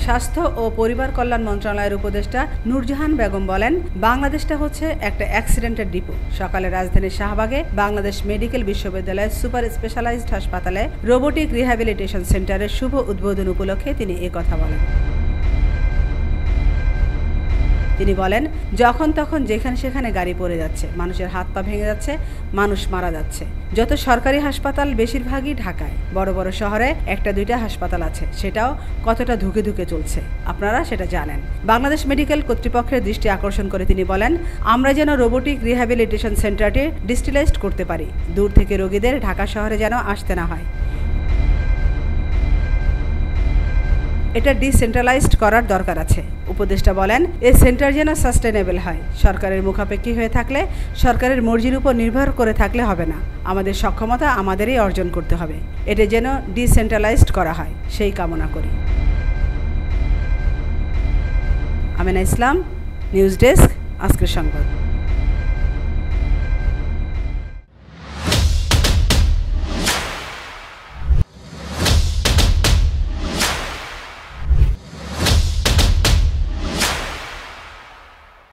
স্বাস্থ্য ও পরিবার কল্যাণ মন্ত্রণালয়ের উপদেষ্টা নূরজাহান বেগম বলেন, বাংলাদেশটা হচ্ছে একটা অ্যাক্সিডেন্টের ডিপো। সকালে রাজধানীর শাহবাগে বাংলাদেশ মেডিকেল বিশ্ববিদ্যালয়ের সুপার স্পেশালাইজড হাসপাতালে রোবোটিক রিহ্যাবিলিটেশন সেন্টারের শুভ উদ্বোধন উপলক্ষে তিনি একথা বলেন। তিনি বলেন, যখন তখন যেখানে সেখানে গাড়ি পড়ে যাচ্ছে, মানুষের হাত পা ভেঙে যাচ্ছে, মানুষ মারা যাচ্ছে। যত সরকারি হাসপাতাল বেশিরভাগই ঢাকায়, বড় বড় শহরে একটা দুইটা হাসপাতাল আছে, সেটাও কতটা ধুকে ধুকে চলছে আপনারা সেটা জানেন। বাংলাদেশ মেডিকেল কর্তৃপক্ষের দৃষ্টি আকর্ষণ করে তিনি বলেন, আমরা যেন রোবোটিক রিহ্যাবিলিটেশন সেন্টারটি ডিজিটালাইজড করতে পারি, দূর থেকে রোগীদের ঢাকা শহরে যেন আসতে না হয়। এটা ডিসেন্ট্রালাইজড করার দরকার আছে। উপদেষ্টা বলেন, এই সেন্টার যেন সাস্টেনেবল হয়। সরকারের মুখাপেক্ষী হয়ে থাকলে, সরকারের মর্জির উপর নির্ভর করে থাকলে হবে না। আমাদের সক্ষমতা আমাদেরই অর্জন করতে হবে। এটা যেন ডিসেন্ট্রালাইজড করা হয়, সেই কামনা করি। আমিনা ইসলাম, নিউজ ডেস্ক, আজকের সংবাদ।